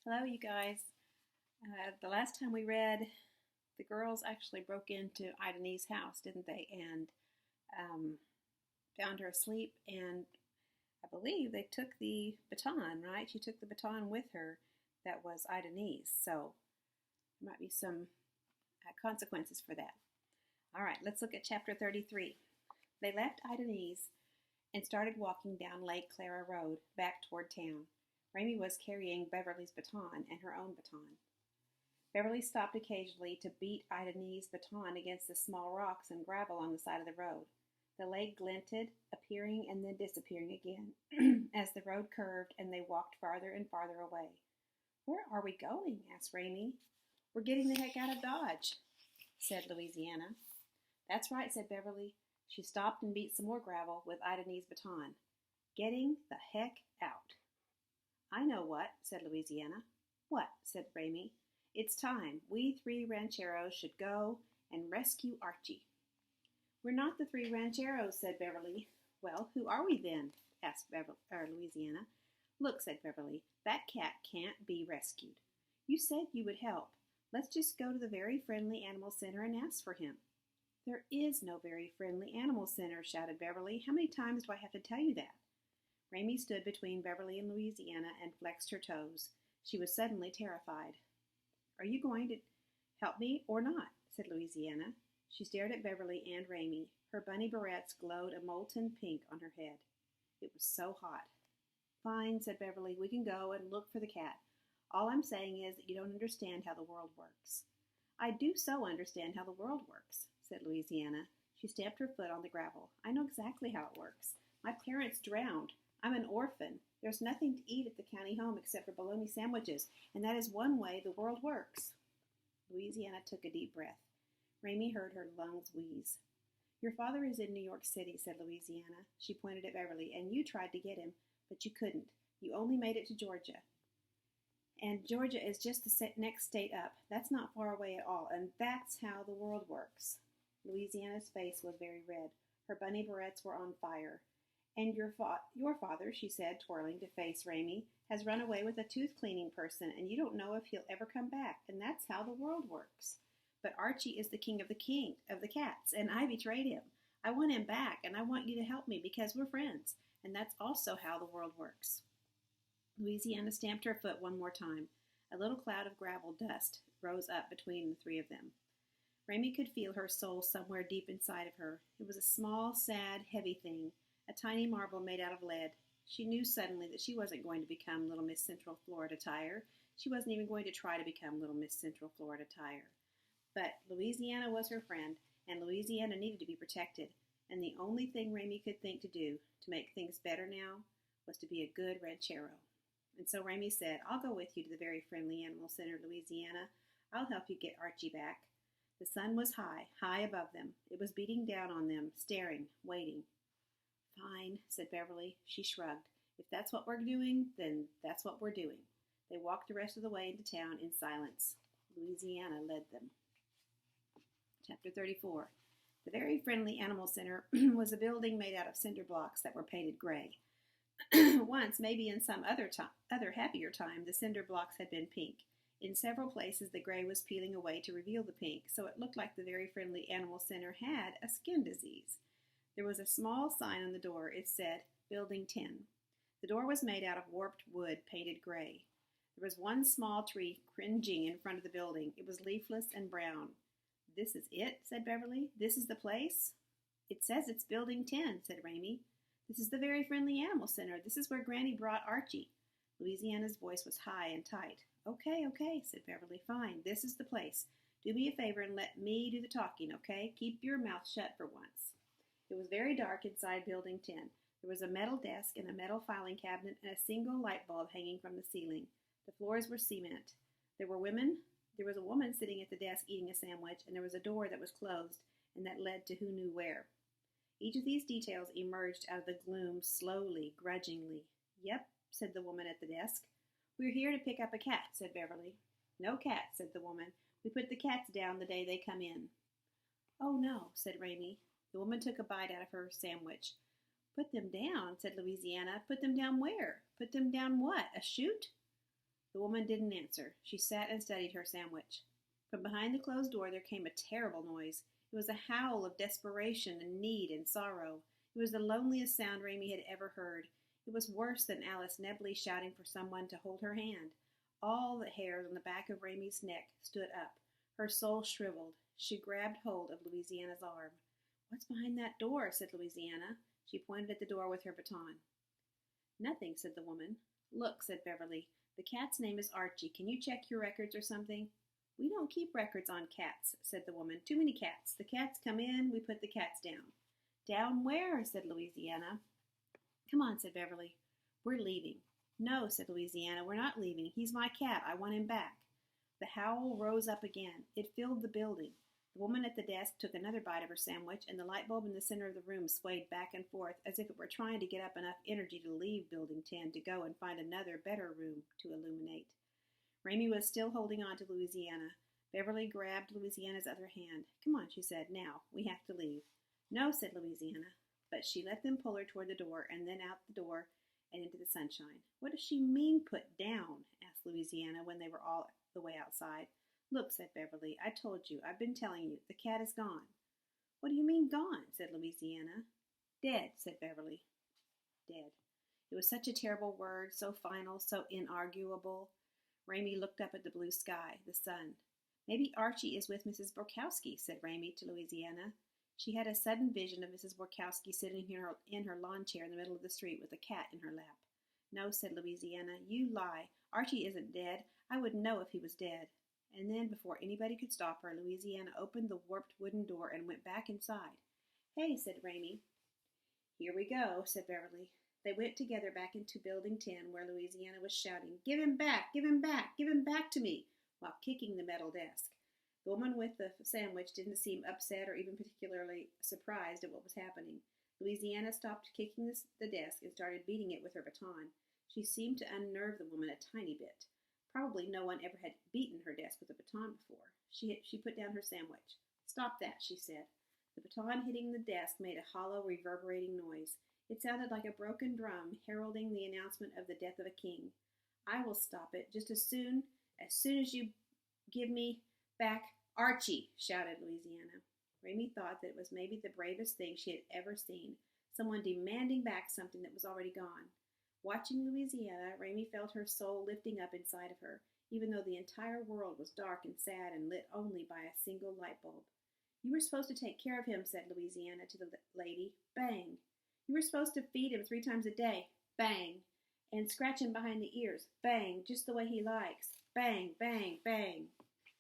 Hello, you guys. The last time we read, the girls actually broke into Idane's house, didn't they? And um, found her asleep. And I believe they took the baton, right? She took the baton with her that was Idane's. So there might be some consequences for that. All right, let's look at chapter 33. They left Idane's and started walking down Lake Clara Road back toward town. Raymie was carrying Beverly's baton and her own baton. Beverly stopped occasionally to beat Idane's baton against the small rocks and gravel on the side of the road. The lake glinted, appearing and then disappearing again as the road curved and they walked farther and farther away. "Where are we going?" asked Raymie. "We're getting the heck out of Dodge," said Louisiana. "That's right," said Beverly. She stopped and beat some more gravel with Idane's baton. "Getting the heck out." "I know what," said Louisiana. "What?" said Raymie. "It's time. We three rancheros should go and rescue Archie." "We're not the three rancheros," said Beverly. "Well, who are we then?" asked Louisiana. "Look," said Beverly, "that cat can't be rescued. You said you would help. Let's just go to the Very Friendly Animal Center and ask for him." "There is no Very Friendly Animal Center," shouted Beverly. "How many times do I have to tell you that?" Raymie stood between Beverly and Louisiana and flexed her toes. She was suddenly terrified. "Are you going to help me or not?" said Louisiana. She stared at Beverly and Raymie. Her bunny barrettes glowed a molten pink on her head. It was so hot. "Fine," said Beverly. "We can go and look for the cat. All I'm saying is that you don't understand how the world works." "I do so understand how the world works," said Louisiana. She stamped her foot on the gravel. "I know exactly how it works. My parents drowned. I'm an orphan. There's nothing to eat at the county home except for bologna sandwiches, and that is one way the world works." Louisiana took a deep breath. Raymie heard her lungs wheeze. "Your father is in New York City," said Louisiana. She pointed at Beverly. "And you tried to get him, but you couldn't. You only made it to Georgia. And Georgia is just the next state up. That's not far away at all, and that's how the world works." Louisiana's face was very red. Her bunny barrettes were on fire. "And your father," she said, twirling to face Raymie, "has run away with a tooth-cleaning person, and you don't know if he'll ever come back, and that's how the world works. But Archie is the king of the cats, and I betrayed him. I want him back, and I want you to help me because we're friends, and that's also how the world works." Louisiana stamped her foot one more time. A little cloud of gravel dust rose up between the three of them. Raymie could feel her soul somewhere deep inside of her. It was a small, sad, heavy thing, a tiny marble made out of lead. She knew suddenly that she wasn't going to become Little Miss Central Florida Tire. She wasn't even going to try to become Little Miss Central Florida Tire. But Louisiana was her friend, and Louisiana needed to be protected. And the only thing Raymie could think to do to make things better now was to be a good ranchero. And so Raymie said, "I'll go with you to the Very Friendly Animal Center, Louisiana. I'll help you get Archie back." The sun was high, high above them. It was beating down on them, staring, waiting. "Fine," said Beverly. She shrugged. "If that's what we're doing, then that's what we're doing." They walked the rest of the way into town in silence. Louisiana led them. Chapter 34. The Very Friendly Animal Center was a building made out of cinder blocks that were painted gray. Once, maybe in some other happier time, the cinder blocks had been pink. In several places, the gray was peeling away to reveal the pink, so it looked like the Very Friendly Animal Center had a skin disease. There was a small sign on the door. It said, "Building 10." The door was made out of warped wood painted gray. There was one small tree cringing in front of the building. It was leafless and brown. "This is it," said Beverly. "This is the place?" "It says it's Building 10, said Raymie. "This is the Very Friendly Animal Center. This is where Granny brought Archie." Louisiana's voice was high and tight. Okay, said Beverly. "Fine. This is the place. Do me a favor and let me do the talking, okay? Keep your mouth shut for once." It was very dark inside Building 10. There was a metal desk and a metal filing cabinet and a single light bulb hanging from the ceiling. The floors were cement. There was a woman sitting at the desk eating a sandwich, and there was a door that was closed and that led to who knew where. Each of these details emerged out of the gloom slowly, grudgingly. "Yep," said the woman at the desk. "We're here to pick up a cat," said Beverly. "No cat," said the woman. "We put the cats down the day they come in." "Oh, no," said Raymie. The woman took a bite out of her sandwich. "Put them down," said Louisiana. "Put them down where? Put them down what? A chute?" The woman didn't answer. She sat and studied her sandwich. From behind the closed door there came a terrible noise. It was a howl of desperation and need and sorrow. It was the loneliest sound Raymie had ever heard. It was worse than Alice Nebley shouting for someone to hold her hand. All the hairs on the back of Raymie's neck stood up. Her soul shriveled. She grabbed hold of Louisiana's arm. "What's behind that door?" said Louisiana. She pointed at the door with her baton. "Nothing," said the woman. "Look," said Beverly. "The cat's name is Archie. Can you check your records or something?" "We don't keep records on cats," said the woman. "Too many cats. The cats come in, we put the cats down." "Down where?" said Louisiana. "Come on," said Beverly. "We're leaving." "No," said Louisiana, "we're not leaving. He's my cat. I want him back." The howl rose up again. It filled the building. The woman at the desk took another bite of her sandwich, and the light bulb in the center of the room swayed back and forth as if it were trying to get up enough energy to leave Building 10 to go and find another, better room to illuminate. Raymie was still holding on to Louisiana. Beverly grabbed Louisiana's other hand. "Come on," she said. "Now, we have to leave." "No," said Louisiana. But she let them pull her toward the door and then out the door and into the sunshine. "What does she mean, put down?" asked Louisiana when they were all the way outside. "Look," said Beverly. "I told you. I've been telling you. The cat is gone." "What do you mean gone?" said Louisiana. "Dead," said Beverly. Dead. It was such a terrible word, so final, so inarguable. Raymie looked up at the blue sky, the sun. "Maybe Archie is with Mrs. Borkowski," said Raymie to Louisiana. She had a sudden vision of Mrs. Borkowski sitting in her lawn chair in the middle of the street with a cat in her lap. "No," said Louisiana. "You lie. Archie isn't dead. I wouldn't know if he was dead." And then, before anybody could stop her, Louisiana opened the warped wooden door and went back inside. "Hey," said Raymie. "Here we go," said Beverly. They went together back into Building 10, where Louisiana was shouting, "Give him back! Give him back! Give him back to me!" while kicking the metal desk. The woman with the sandwich didn't seem upset or even particularly surprised at what was happening. Louisiana stopped kicking the desk and started beating it with her baton. She seemed to unnerve the woman a tiny bit. Probably no one ever had beaten her desk with a baton before. She put down her sandwich. "Stop that," she said. The baton hitting the desk made a hollow, reverberating noise. It sounded like a broken drum heralding the announcement of the death of a king. "I will stop it just as soon as you give me back Archie," shouted Louisiana. Raymie thought that it was maybe the bravest thing she had ever seen, someone demanding back something that was already gone. Watching Louisiana, Raymie felt her soul lifting up inside of her, even though the entire world was dark and sad and lit only by a single light bulb. "You were supposed to take care of him," said Louisiana to the lady. Bang! "You were supposed to feed him 3 times a day." Bang! "And scratch him behind the ears." Bang! "Just the way he likes." Bang! Bang! Bang!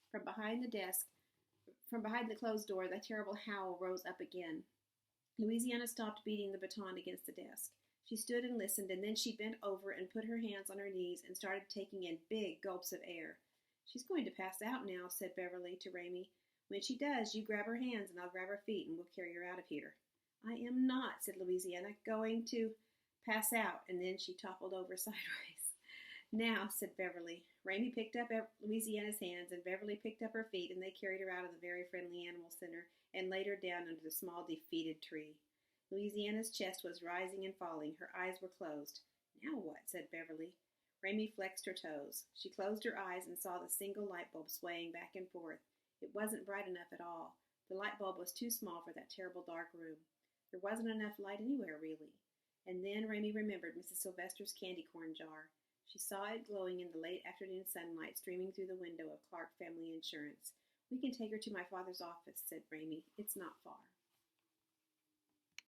From behind the closed door, the terrible howl rose up again. Louisiana stopped beating the baton against the desk. She stood and listened, and then she bent over and put her hands on her knees and started taking in big gulps of air. "She's going to pass out now," said Beverly to Raymie. "When she does, you grab her hands and I'll grab her feet and we'll carry her out of here." "I am not," said Louisiana, "going to pass out," and then she toppled over sideways. "Now," said Beverly. Raymie picked up Louisiana's hands and Beverly picked up her feet, and they carried her out of the very friendly animal center and laid her down under the small defeated tree. Louisiana's chest was rising and falling. Her eyes were closed. "Now what?" said Beverly. Raymie flexed her toes. She closed her eyes and saw the single light bulb swaying back and forth. It wasn't bright enough at all. The light bulb was too small for that terrible dark room. There wasn't enough light anywhere, really. And then Raymie remembered Mrs. Sylvester's candy corn jar. She saw it glowing in the late afternoon sunlight streaming through the window of Clark Family Insurance. "We can take her to my father's office," said Raymie. "It's not far."